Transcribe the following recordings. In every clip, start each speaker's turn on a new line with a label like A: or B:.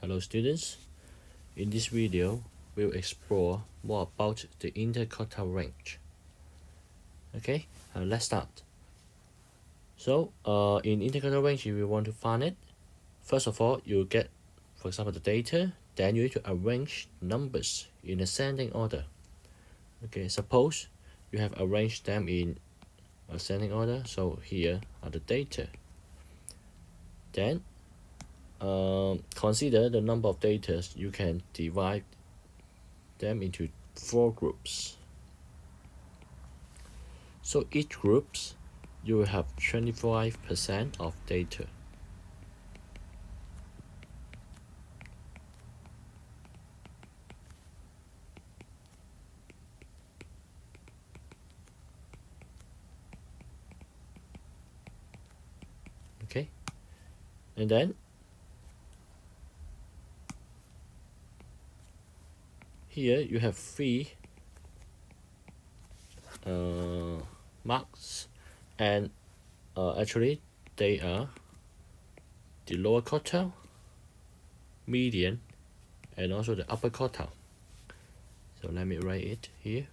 A: Hello students, in this video we'll explore more about the inter-quartile range. Okay, let's start. So in inter-quartile range, if you want to find it, first of all you get, for example, the data, then you need to arrange numbers in ascending order. Okay, suppose you have arranged them in ascending order, so here are the data. Then consider the number of data. You can divide them into 4 groups. So each groups you will have 25% of data. Okay, and then here you have 3 marks, and actually they are the lower quartile, median, and also the upper quartile. So let me write it here.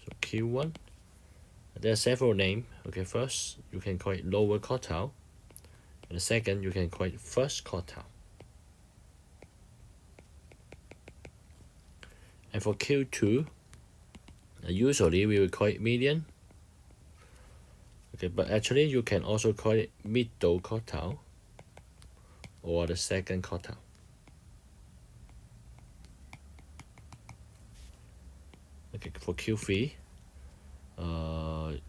A: So Q1, there are several names. Okay, first you can call it lower quartile, and the second you can call it first quartile. And for Q2, usually we will call it median. Okay, but actually you can also call it middle quartile or the second quartile. Okay, for Q3,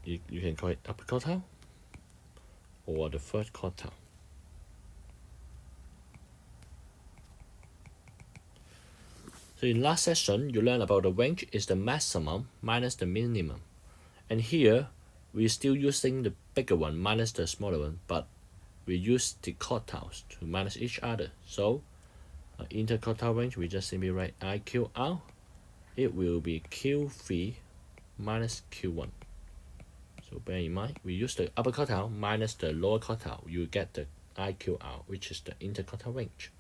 A: you can call it upper quartile or the third quartile. So in last session, you learned about the range is the maximum minus the minimum. And here, we're still using the bigger one minus the smaller one, but we use the quartiles to minus each other. So inter-quartile range, we just simply write IQR. It will be Q3 minus Q1. So bear in mind, we use the upper quartile minus the lower quartile. You get the IQR, which is the inter-quartile range.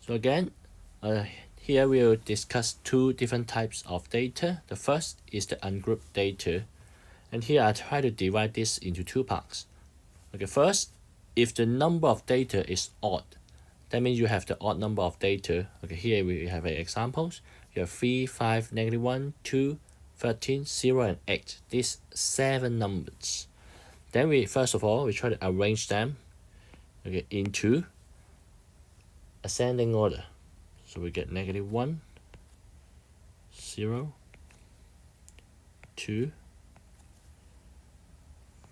A: So again, here we will discuss 2 different types of data. The first is the ungrouped data. And here I try to divide this into 2 parts. Okay, first, if the number of data is odd, that means you have the odd number of data. Okay, here we have examples. You have 3, 5, -1, 2, 13, 0, and 8. These 7 numbers. Then we, first of all, we try to arrange them, okay, into ascending order. So we get -1, 0, 2,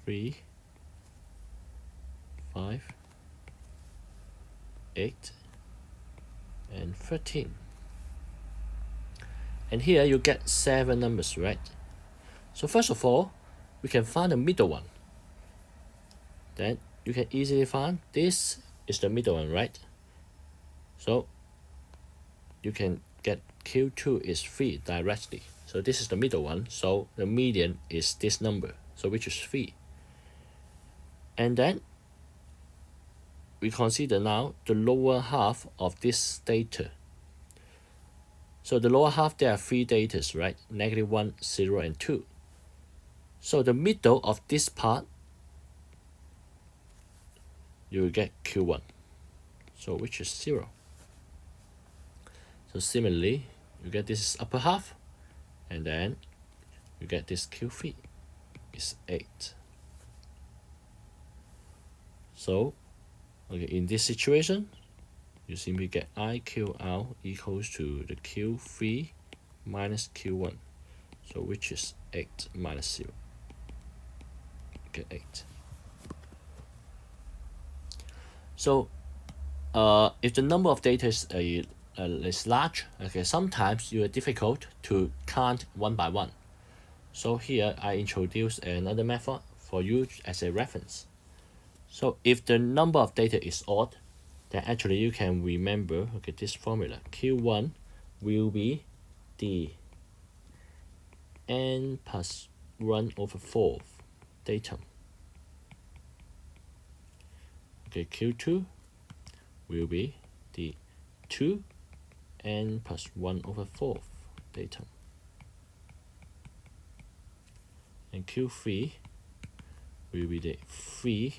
A: 3, 5, 8, and 13. And here you get 7 numbers, right? So first of all, we can find the middle one. Then you can easily find this is the middle one, right? So you can get Q2 is 3 directly. So this is the middle one. So the median is this number, so which is 3. And then we consider now the lower half of this data. So the lower half, there are 3 data, right? -1, 0, and 2. So the middle of this part, you will get Q1, so which is 0. So similarly, you get this upper half, and then you get this Q3 is 8. So okay, in this situation, you simply get IQR equals to the Q3 minus Q1, so which is 8 minus 0. Get 8. So if the number of data is large, okay, sometimes you are difficult to count one by one. So here I introduce another method for you as a reference. So if the number of data is odd, then actually you can remember, okay, this formula. Q1 will be the n plus 1/4 datum. Okay, Q2 will be the 2n plus 1 over 4th datum. And Q3 will be the 3n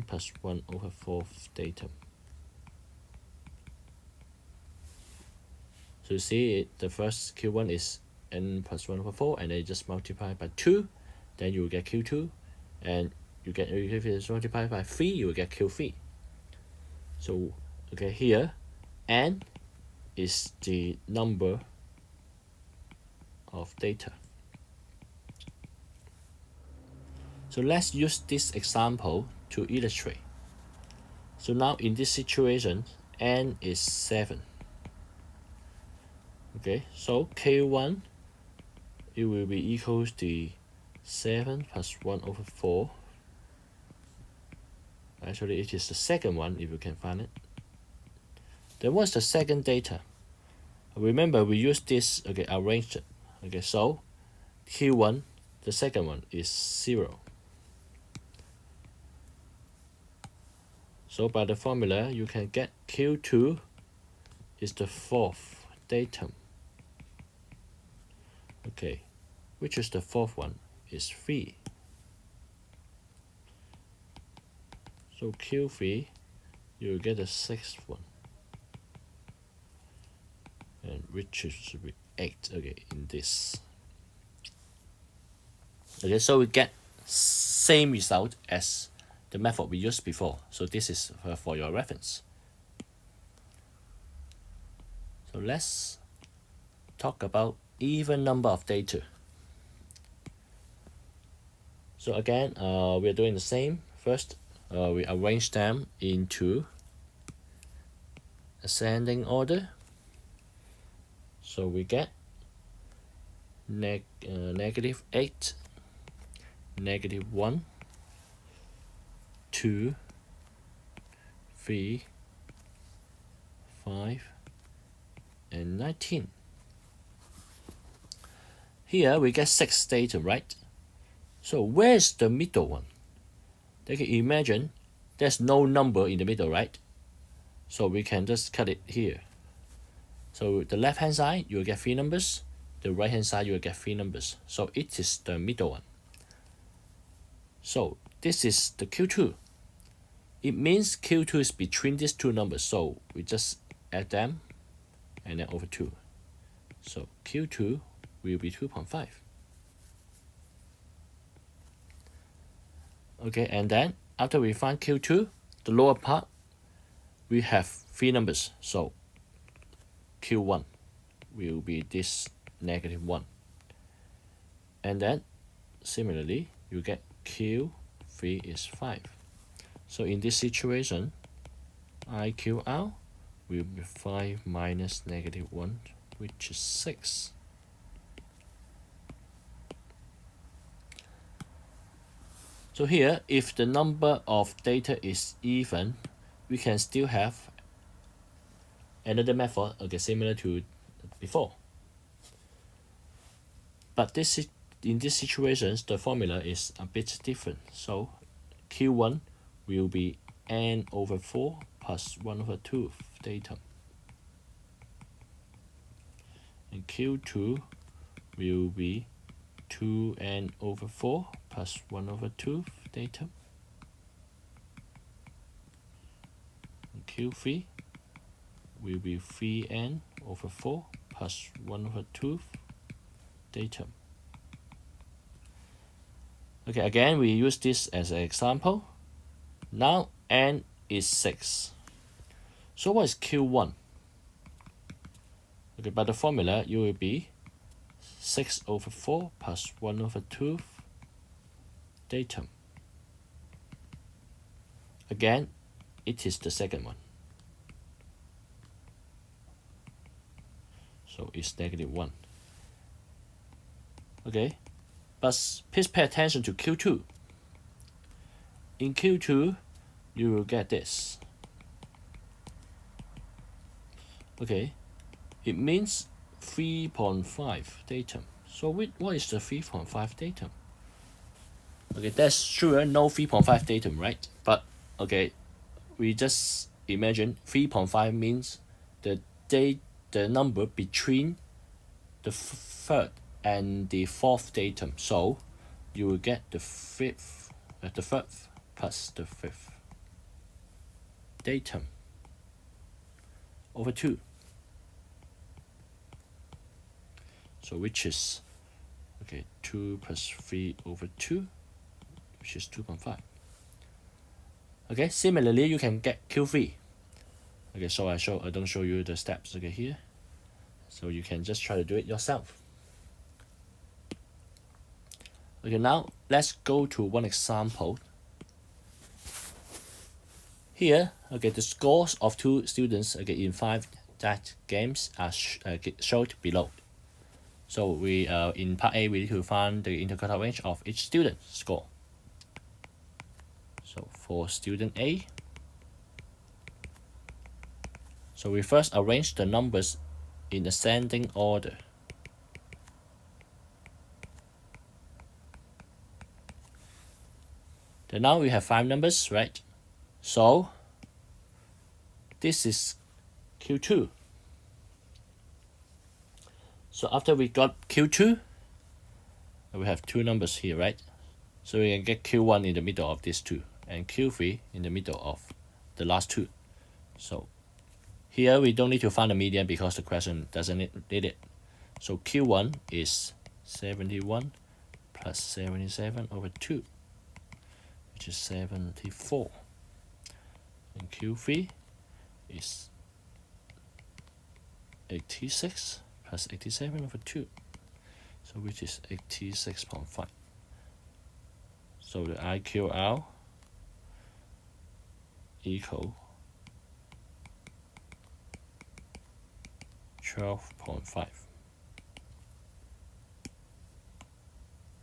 A: plus 1 over 4th datum. So you see the first Q1 is n plus 1 over 4, and then you just multiply by 2, then you will get Q2, and if it's multiplied by 3, you will get Q3. So okay, here n is the number of data. So let's use this example to illustrate. So now in this situation, n is 7. Okay, so K1, it will be equals to 7 plus 1 over 4. Actually, it is the second one if you can find it. Then what's the second data? Remember, we use this, okay, arranged it. Okay, so Q1, the second one, is 0. So by the formula, you can get Q2 is the 4th datum. Okay, which is the 4th one? Is 3. So Q3, you will get the 6th one, and which should be 8. Okay, in this. Okay, so we get same result as the method we used before. So this is for your reference. So let's talk about even number of data. So again, we are doing the same. First, we arrange them into ascending order. So we get negative 8, negative 1, 2, 3, 5, and 19. Here we get 6 data, right? So where's the middle one? They can imagine there's no number in the middle, right? So we can just cut it here. So the left hand side, you will get 3 numbers. The right hand side, you will get 3 numbers. So it is the middle one. So this is the Q2. It means Q2 is between these 2 numbers. So we just add them and then over 2. So Q2 will be 2.5. Okay, and then after we find Q2, the lower part, we have 3 numbers. So Q1 will be this negative 1. And then similarly, you get Q3 is 5. So in this situation, IQR will be 5 minus negative 1, which is 6. So here, if the number of data is even, we can still have another method, okay, similar to before. But in these situations, the formula is a bit different. So Q1 will be n over 4 plus 1 over 2 datum. And Q2 will be 2n over 4 plus 1 over 2 datum. And Q3 will be 3n over 4 plus 1 over 2 datum. Okay, again, we use this as an example. Now n is 6. So what is Q1? Okay, by the formula, it will be 6 over 4 plus 1 over 2 datum. Again, it is the second one. So it's negative 1. Okay, but please pay attention to Q2. In Q2, you will get this. Okay, it means 3.5 datum. So what is the 3.5 datum? Okay, that's sure no 3.5 datum, right? But okay, we just imagine 3.5 means the number between the third and the fourth datum. So you will get the third plus the fifth datum over 2. So which is, okay, 2 plus 3 over 2, which is 2.5. Okay, similarly, you can get Q3. Okay, so I don't show you the steps, okay, here. So you can just try to do it yourself. Okay, now let's go to one example. Here, okay, the scores of 2 students, okay, in 5 that games are showed below. So we in part A, we need to find the interquartile range of each student's score. So for student A, so we first arrange the numbers in ascending order. Then now we have 5 numbers, right? So this is Q2. So after we got Q2, we have 2 numbers here, right? So we can get Q1 in the middle of these 2 and Q3 in the middle of the last 2. So here we don't need to find the median because the question doesn't need it. So Q1 is 71 plus 77 over 2, which is 74. And Q3 is 86 plus 87 over 2, so which is 86.5. So the IQR equal 12.5.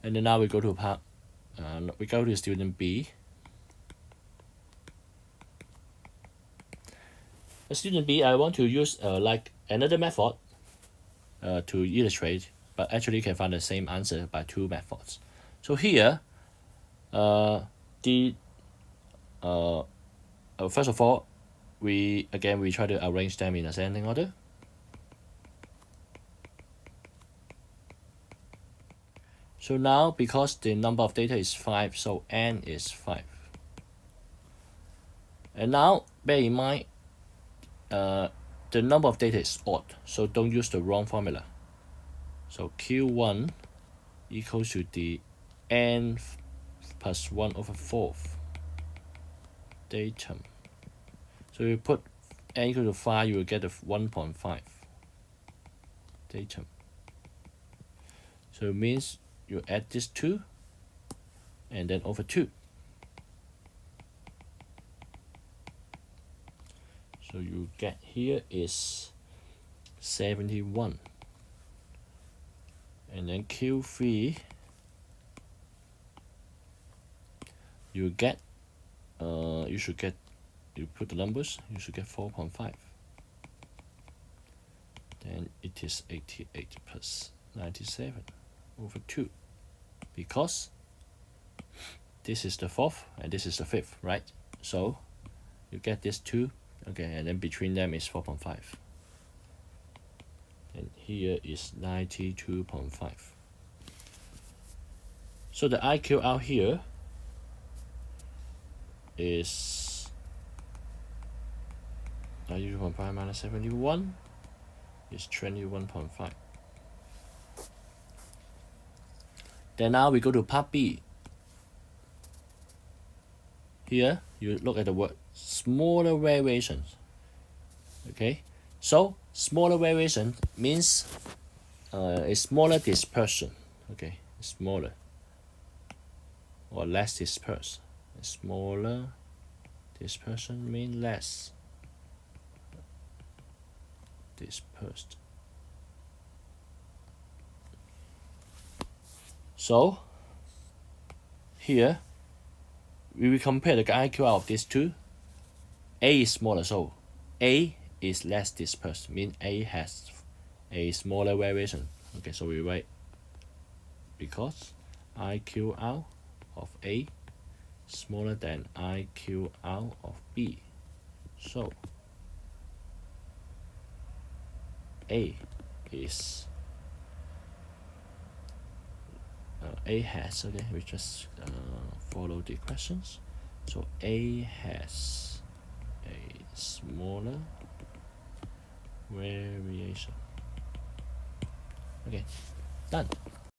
A: And then now we go to student B. Student B, I want to use like another method to illustrate, but actually you can find the same answer by 2 methods. So here, first of all, we try to arrange them in ascending order. So now, because the number of data is 5, so n is 5. And now, bear in mind, the number of data is odd, so don't use the wrong formula. So Q1 equals to the n plus 1 over 4th datum. So you put n equal to 5, you will get a 1.5 datum. So it means you add this 2 and then over 2. So you get here is 71. And then Q3, you get, you put the numbers, you should get 4.5. Then it is 88 plus 97 over 2. Because this is the 4th and this is the 5th, right? So you get this 2, okay, and then between them is 4.5. And here is 92.5. So the IQ out here is 92.5 minus 71 is 21.5. Then now we go to part B. Here you look at the word smaller variations. Okay, so smaller variation means a smaller dispersion. Okay, smaller or less dispersed. A smaller dispersion means less dispersed. So here we will compare the IQ of these 2. A is smaller, so A is less dispersed, means A has a smaller variation. Okay, so we write because IQ out of A smaller than IQR of B. So A is A has, okay, we just follow the questions. So A has a smaller variation. Okay, done.